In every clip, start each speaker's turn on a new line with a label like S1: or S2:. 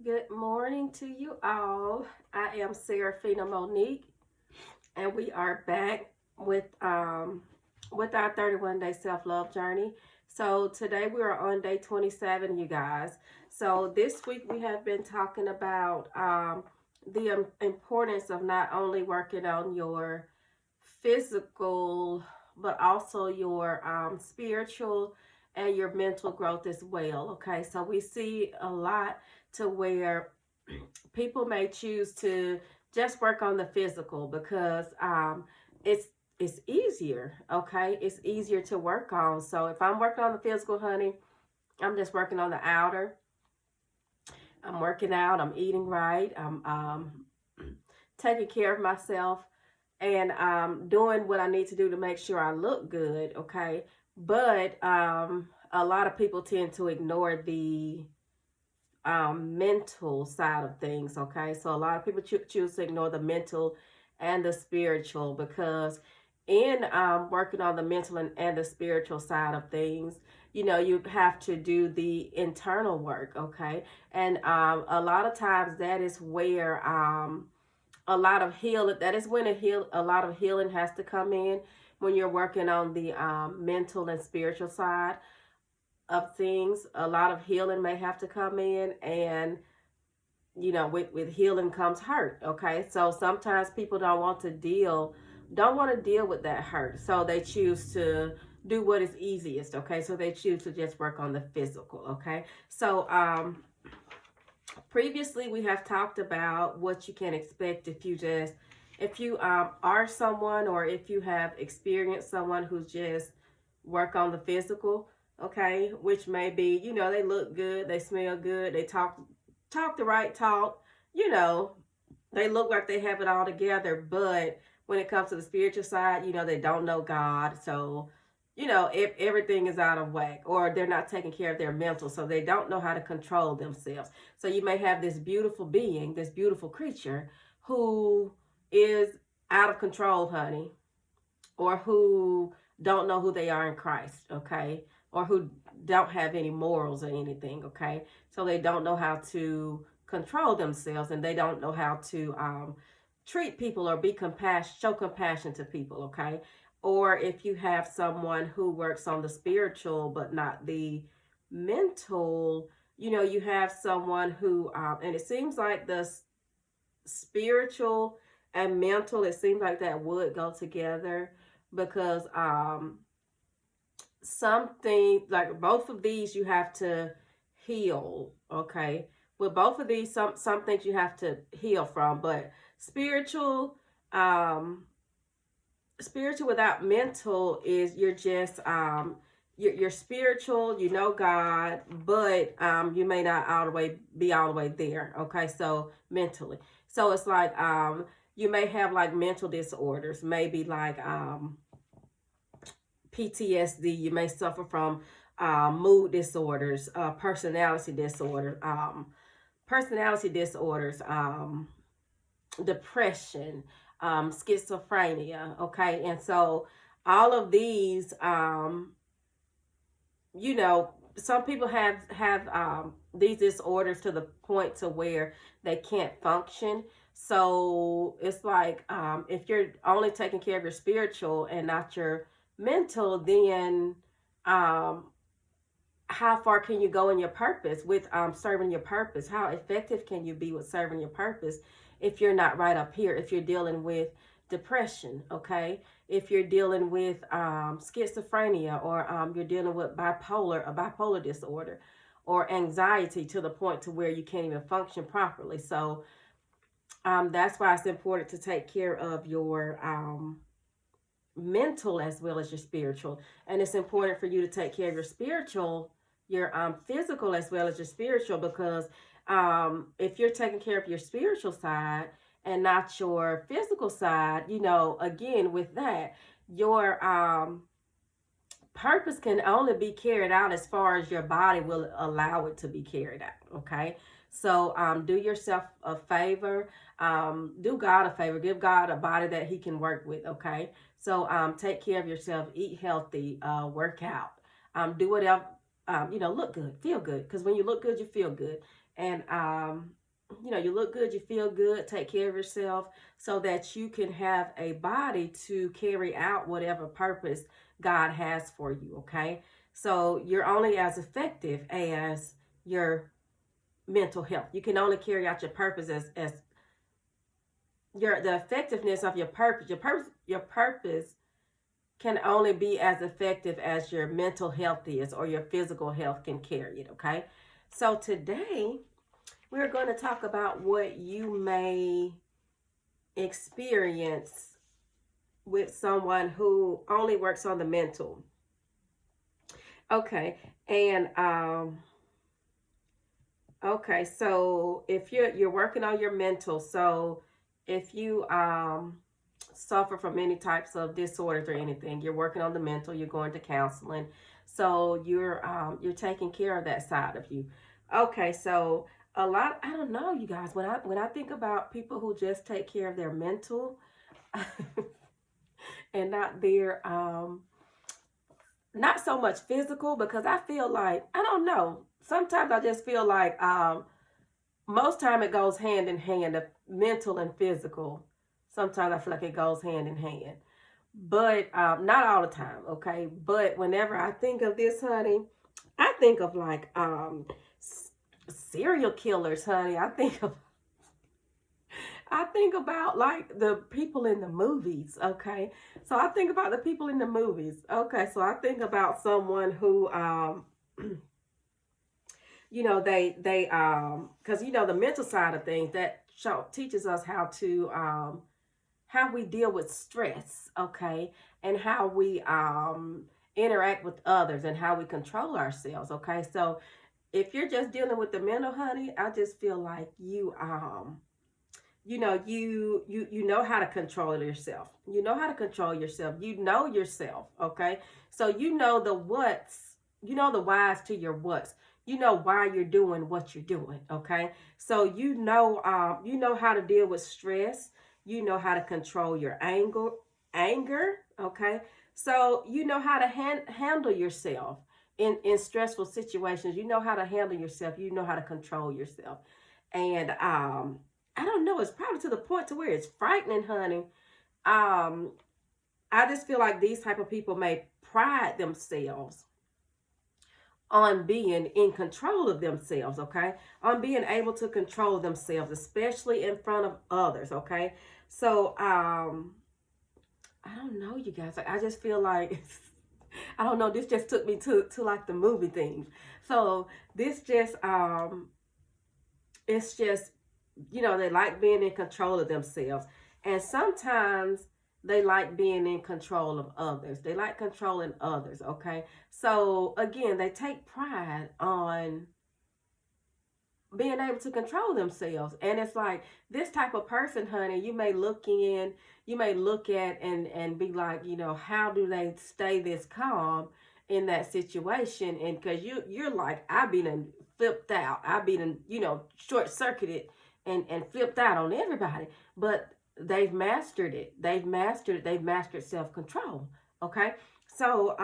S1: Good morning to you all. I am Serafina Monique, and we are back with our 31 day self love journey. So today we are on day 27, you guys. So this week we have been talking about the importance of not only working on your physical, but also your spiritual and your mental growth as well. Okay, so we see a lot to where people may choose to just work on the physical because it's it's easier. Okay, it's easier to work on. So if I'm working on the physical, honey, I'm just working on the outer. I'm working out. I'm eating right. I'm taking care of myself and doing what I need to do to make sure I look good. Okay, but a lot of people tend to ignore the mental side of things. Okay, so a lot of people choose to ignore the mental and the spiritual because in working on the mental and the spiritual side of things, you know, you have to do the internal work. Okay, and a lot of times that is where a lot of healing, that is when a lot of healing has to come in when you're working on the mental and spiritual side of things. A lot of healing may have to come in, and you know, with healing comes hurt. Okay, so sometimes people don't want to deal with that hurt, so they choose to do what is easiest. Okay, so they choose to just work on the physical. Okay, so previously we have talked about what you can expect if you are someone, or if you have experienced someone who's just work on the physical. Okay, which may be, you know, they look good, they smell good, they talk the right talk, you know, they look like they have it all together, but when it comes to the spiritual side, you know, they don't know God. So, you know, if everything is out of whack, or they're not taking care of their mental, so they don't know how to control themselves. So you may have this beautiful being, this beautiful creature who is out of control, honey, or who don't know who they are in Christ. Okay, or who don't have any morals or anything. Okay, so they don't know how to control themselves, and they don't know how to treat people or be compassion, show compassion to people. Okay, or if you have someone who works on the spiritual but not the mental, you know, you have someone who and it seems like the spiritual and mental, it seems like that would go together because something like both of these you have to heal. Okay, with both of these, some things you have to heal from, but spiritual, um spiritual without mental is you're just you're spiritual, you know God, but you may not all the way be all the way there. Okay, so mentally, so it's like you may have like mental disorders, maybe like PTSD. You may suffer from mood disorders, personality disorders, depression, schizophrenia. Okay, and so all of these, you know, some people have these disorders to the point to where they can't function. So it's like if you're only taking care of your spiritual and not your mental, then um, how far can you go in your purpose with serving your purpose? How effective can you be with serving your purpose if you're not right up here? If you're dealing with depression, okay? If you're dealing with schizophrenia, or you're dealing with a bipolar disorder, or anxiety to the point to where you can't even function properly. So that's why it's important to take care of your mental as well as your spiritual, and it's important for you to take care of your spiritual, your physical as well as your spiritual, because if you're taking care of your spiritual side and not your physical side, you know, again with that, your purpose can only be carried out as far as your body will allow it to be carried out. Okay, so do yourself a favor, do God a favor, give God a body that he can work with. Okay, so take care of yourself, eat healthy, work out, do whatever look good, feel good. Because when you look good, you feel good. And, you look good, you feel good, take care of yourself so that you can have a body to carry out whatever purpose God has for you, okay? So you're only as effective as your mental health. You can only carry out your purpose as the effectiveness of your purpose can only be as effective as your mental health is or your physical health can carry it, okay? So today we're going to talk about what you may experience with someone who only works on the mental. Okay. And okay, so if you're working on your mental, so if you suffer from any types of disorders or anything, you're working on the mental, you're going to counseling. So you're taking care of that side of you. Okay, so a lot, I don't know, you guys, when I think about people who just take care of their mental and not so much physical, because I feel like, I don't know, sometimes I just feel like most time it goes hand in hand, the mental and physical. Sometimes I feel like it goes hand in hand, but not all the time, okay? But whenever I think of this, honey, I think of like serial killers, honey. I think about like the people in the movies, okay? So I think about the people in the movies. Okay, so I think about someone who they because the mental side of things that teaches us how we deal with stress, okay? And how we interact with others and how we control ourselves, okay? So if you're just dealing with the mental, honey, I just feel like you know how to control yourself. You know how to control yourself. You know yourself, okay? So you know the what's, you know the whys to your what's. You know why you're doing what you're doing, okay? So you know how to deal with stress. You know how to control your anger, okay? So you know how to handle yourself in stressful situations. You know how to handle yourself. You know how to control yourself. And I don't know, it's probably to the point to where it's frightening, honey. Um, I just feel like these type of people may pride themselves on being in control of themselves, okay? On being able to control themselves, especially in front of others, okay? So, I don't know, you guys. Like, I just feel like I don't know, this just took me to like the movie things. So, this just it's just they like being in control of themselves. And sometimes they like being in control of others. They like controlling others, okay? So again, they take pride on being able to control themselves. And it's like this type of person, honey, you may look at and be like, how do they stay this calm in that situation? And because you're like, I've been flipped out, I've been short circuited and flipped out on everybody. But they've mastered it. They've mastered self-control. Okay. So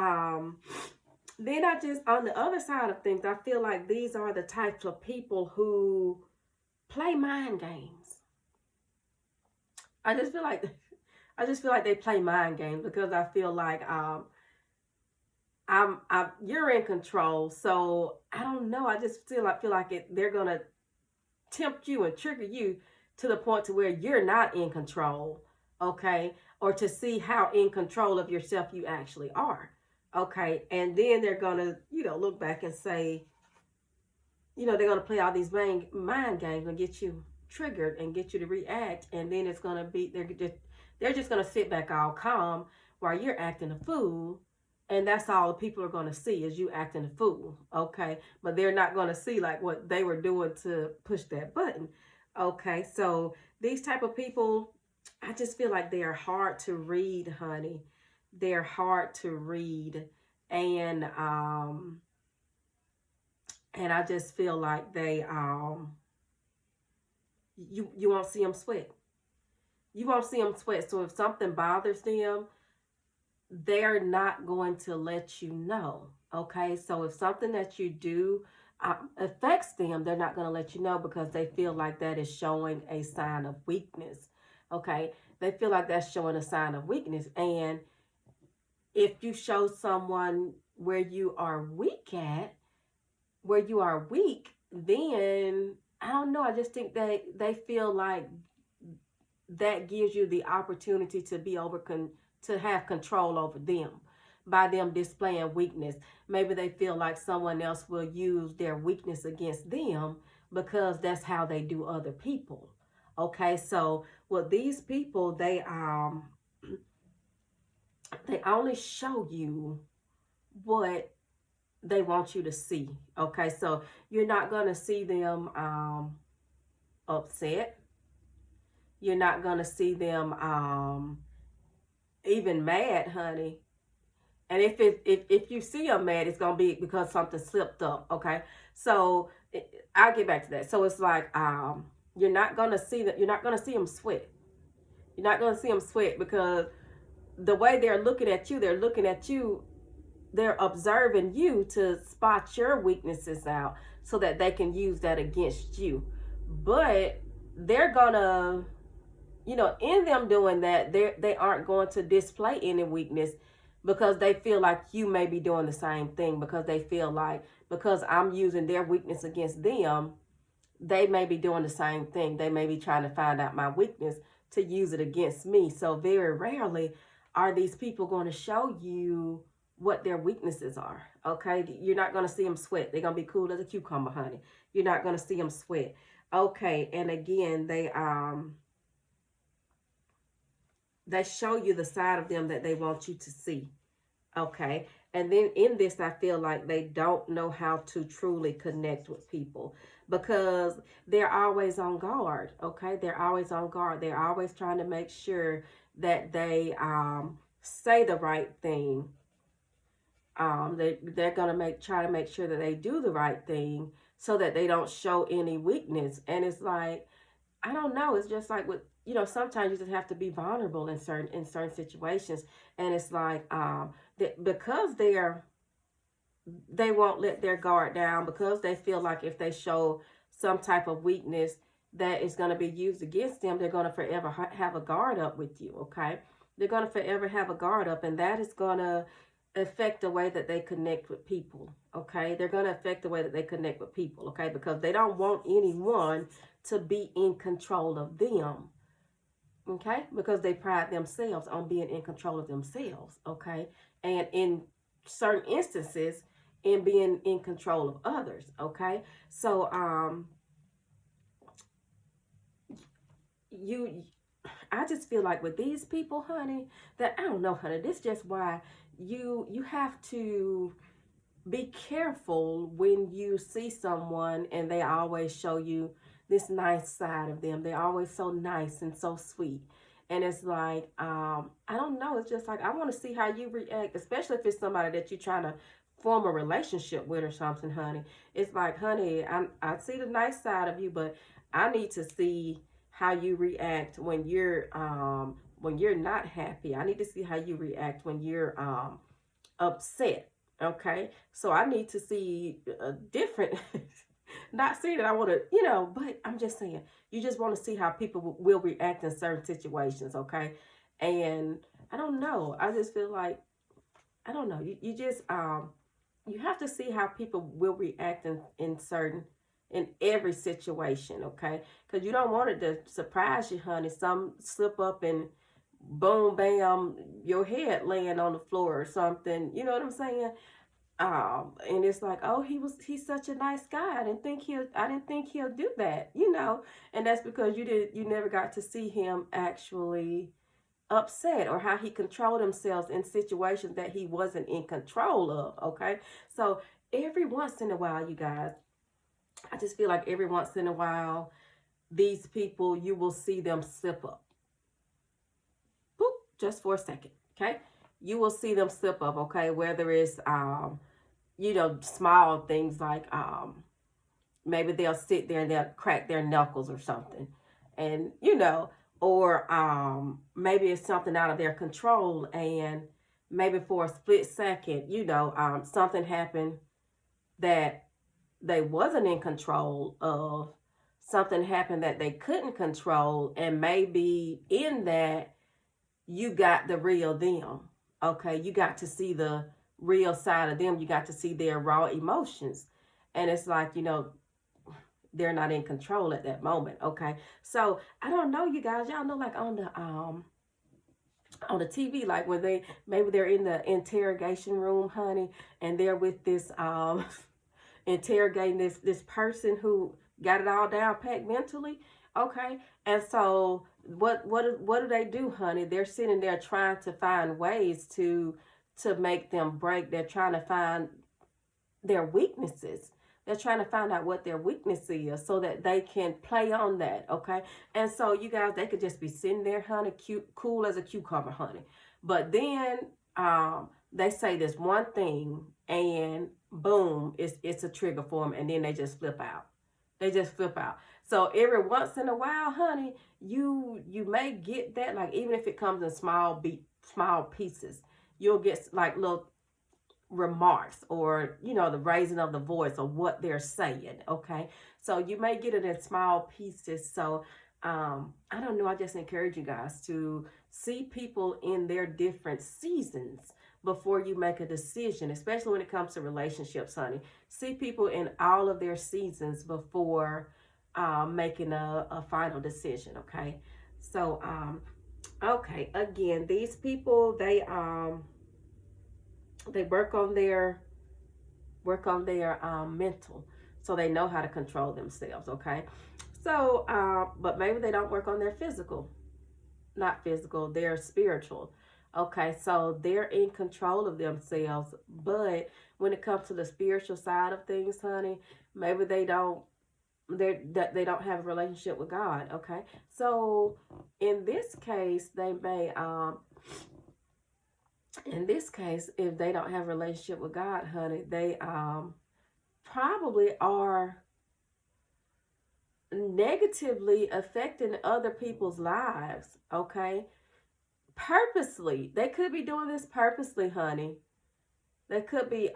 S1: then I just, on the other side of things, I feel like these are the types of people who play mind games. I just feel like they play mind games, because I feel like you're in control. So I don't know. I just feel like they're gonna tempt you and trigger you to the point to where you're not in control, okay? Or to see how in control of yourself you actually are, okay? And then they're gonna, look back and say, they're gonna play all these mind games and get you triggered and get you to react, and then it's gonna be they're just gonna sit back all calm while you're acting a fool. And that's all people are going to see is you acting a fool, okay? But they're not going to see like what they were doing to push that button, okay? So these type of people, I just feel like they are hard to read, honey. They're hard to read, and I just feel like they you won't see them sweat. You won't see them sweat. So if something bothers them, they're not going to let you know. Okay, so if something that you do affects them, they're not going to let you know because they feel like that is showing a sign of weakness. Okay, they feel like that's showing a sign of weakness. And if you show someone where you are weak at, where you are weak, then I don't know. I just think they feel like that gives you the opportunity to be to have control over them by them displaying weakness. Maybe they feel like someone else will use their weakness against them because that's how they do other people. Okay, so with these people, they only show you what they want you to see. Okay, so you're not gonna see them upset. You're not gonna see them even mad, honey. And if you see them mad, it's gonna be because something slipped up. Okay, so I'll get back to that. So it's like you're not gonna see that. You're not gonna see them sweat. You're not gonna see them sweat because the way they're looking at you, they're looking at you. They're observing you to spot your weaknesses out so that they can use that against you. But they're gonna, in them doing that, they aren't going to display any weakness because they feel like you may be doing the same thing, because they feel like because I'm using their weakness against them, they may be doing the same thing. They may be trying to find out my weakness to use it against me. So very rarely are these people going to show you what their weaknesses are. Okay, you're not going to see them sweat. They're going to be cool as a cucumber, honey. You're not going to see them sweat. Okay, and again, they show you the side of them that they want you to see. Okay. And then in this, I feel like they don't know how to truly connect with people because they're always on guard. Okay. They're always on guard. They're always trying to make sure that they say the right thing. They're going to try to make sure that they do the right thing so that they don't show any weakness. And it's like, I don't know. It's just like with, sometimes you just have to be vulnerable in certain situations. And it's like because they won't let their guard down, because they feel like if they show some type of weakness that is going to be used against them, they're going to forever have a guard up with you. Okay, they're going to forever have a guard up, and that is going to affect the way that they connect with people. Okay, they're going to affect the way that they connect with people. Okay, because they don't want anyone to be in control of them. Okay, because they pride themselves on being in control of themselves. Okay, and in certain instances, in being in control of others. Okay, so you I just feel like with these people, honey, that I don't know, honey, this is just why you have to be careful when you see someone and they always show you this nice side of them. They're always so nice and so sweet. And it's like, I don't know. It's just like, I want to see how you react, especially if it's somebody that you're trying to form a relationship with or something, honey. It's like, honey, I see the nice side of you, but I need to see how you react when you're not happy. I need to see how you react when you're upset. Okay, so I need to see a different. Not saying that I want to, but I'm just saying you just want to see how people will react in certain situations. Okay, and I don't know. I just feel like I don't know. You just you have to see how people will react in every situation. Okay, because you don't want it to surprise you, honey. Some slip up and boom, bam, your head laying on the floor or something. You know what I'm saying? And it's like, oh, he's such a nice guy. I didn't think he'll do that. And that's because you never got to see him actually upset or how he controlled himself in situations that he wasn't in control of. Okay, so every once in a while, you guys, I just feel like every once in a while, these people, you will see them slip up. Boop, just for a second. Okay, you will see them slip up. Okay, whether it's small things like maybe they'll sit there and they'll crack their knuckles or something, and or maybe it's something out of their control, and maybe for a split second, something happened that they wasn't in control of, something happened that they couldn't control, and maybe in that you got the real them. Okay, you got to see the real side of them. You got to see their raw emotions. And it's like, they're not in control at that moment. Okay. So I don't know, you guys. Y'all know, like on the TV, like when they're in the interrogation room, honey, and they're with this interrogating this person who got it all down packed mentally. Okay. And so what do they do, honey? They're sitting there trying to find ways to make them break. They're trying to find their weaknesses. They're trying to find out what their weakness is so that they can play on that, okay? And so you guys, they could just be sitting there, honey, cute, cool as a cucumber, honey. But then they say this one thing, and boom, it's a trigger for them, and then they just flip out. They just flip out. So every once in a while, honey, you may get that, like even if it comes in small pieces, you'll get like little remarks, or the raising of the voice, or what they're saying. Okay, so you may get it in small pieces. So I don't know, I just encourage you guys to see people in their different seasons before you make a decision, especially when it comes to relationships, honey. See people in all of their seasons before making a final decision. Okay, so okay, again, these people, they work on their mental, so they know how to control themselves. Okay, so but maybe they don't work on their physical, not physical, they're spiritual. Okay, so they're in control of themselves, but when it comes to the spiritual side of things, honey, maybe they don't have a relationship with God. Okay, so in this case, if they don't have a relationship with God, honey, they probably are negatively affecting other people's lives. Okay, purposely. They could be doing this purposely, honey. They could be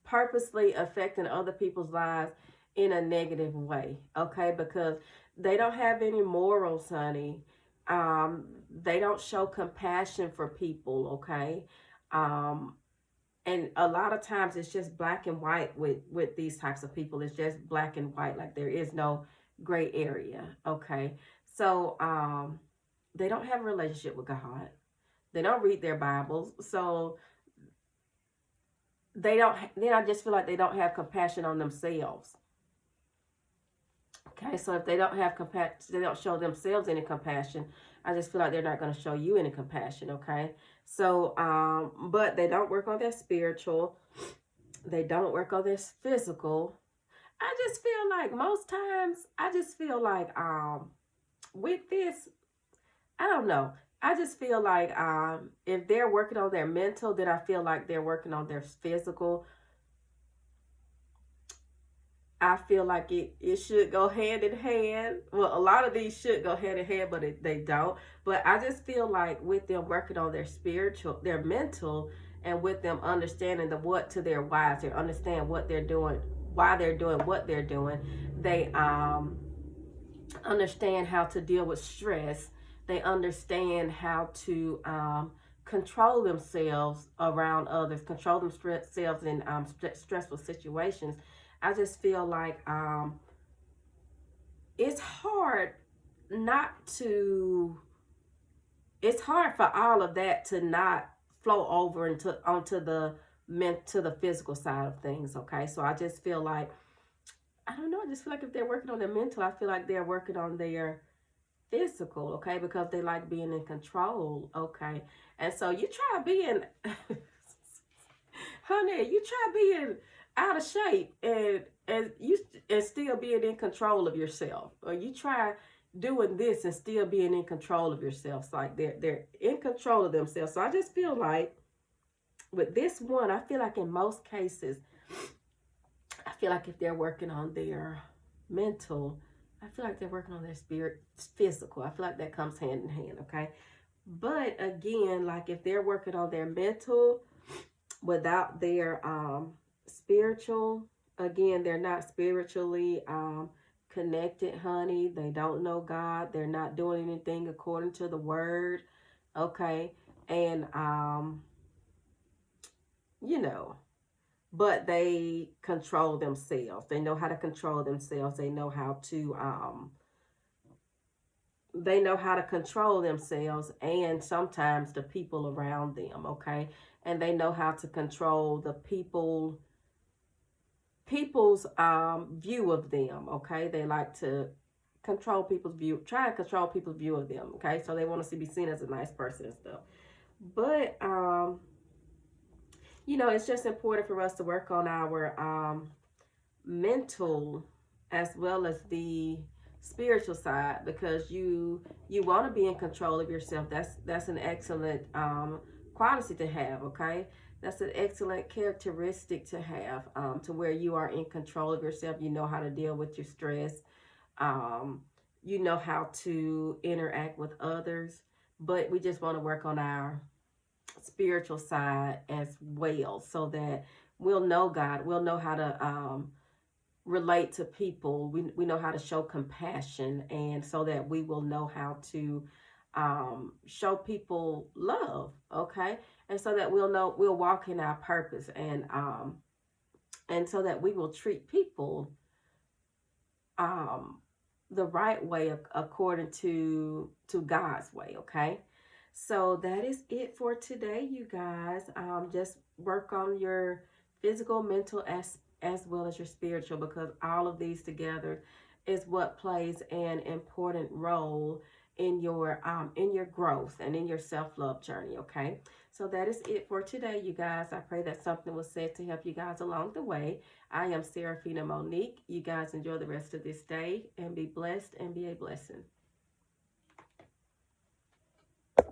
S1: purposely affecting other people's lives in a negative way. Okay, because they don't have any morals, honey. They don't show compassion for people. Okay, and a lot of times it's just black and white with these types of people. It's just black and white, like there is no gray area. Okay, so they don't have a relationship with God. They don't read their Bibles, so they don't. Then I just feel like they don't have compassion on themselves. Okay, so if they don't have compassion, they don't show themselves any compassion, I just feel like they're not going to show you any compassion. Okay, so but they don't work on their spiritual. They don't work on their physical. I just feel like most times, I just feel like with this, I don't know. I just feel like if they're working on their mental, then I feel like they're working on their physical. I feel like it should go hand in hand. Well, a lot of these should go hand in hand, but they don't. But I just feel like with them working on their spiritual, their mental, and with them understanding the what to their whys, they understand what they're doing, why they're doing what they're doing. They understand how to deal with stress. They understand how to control themselves around others, control themselves in stressful situations. I just feel like it's hard it's hard for all of that to not flow over onto the physical side of things. Okay, so I just feel like, I don't know, I just feel like if they're working on their mental, I feel like they're working on their physical. Okay, because they like being in control. Okay, and so you try being honey, you try being out of shape and still being in control of yourself, or you try doing this and still being in control of yourself. It's like they're in control of themselves. So I just feel like with this one, I feel like in most cases, I feel like if they're working on their mental, I feel like they're working on their spirit, physical. I feel like that comes hand in hand. Okay, But again, like if they're working on their mental without their spiritual, again, they're not spiritually connected, honey. They don't know God. They're not doing anything according to the word. Okay. And you know, but they control themselves. They know how to control themselves. They know how to control themselves and sometimes the people around them, okay? And they know how to control the people's view of them, okay? They like to control people's view, try and control people's view of them, okay? So they want us to be seen as a nice person and stuff. But it's just important for us to work on our mental as well as the spiritual side, because you want to be in control of yourself. That's an excellent quality to have, okay? That's an excellent characteristic to have, to where you are in control of yourself. You know how to deal with your stress. um, you know how to interact with others. But we just want to work on our spiritual side as well, so that we'll know God. We'll know how to relate to people. We know how to show compassion, and so that we will know how to show people love, okay? And so that we'll walk in our purpose, and so that we will treat people um, the right way, according to God's way, okay? So that is it for today, you guys. Just work on your physical, mental, as well as your spiritual, because all of these together is what plays an important role in your growth and in your self-love journey, okay? So that is it for today, you guys. I pray that something was said to help you guys along the way. I am Serafina Monique. You guys enjoy the rest of this day and be blessed and be a blessing.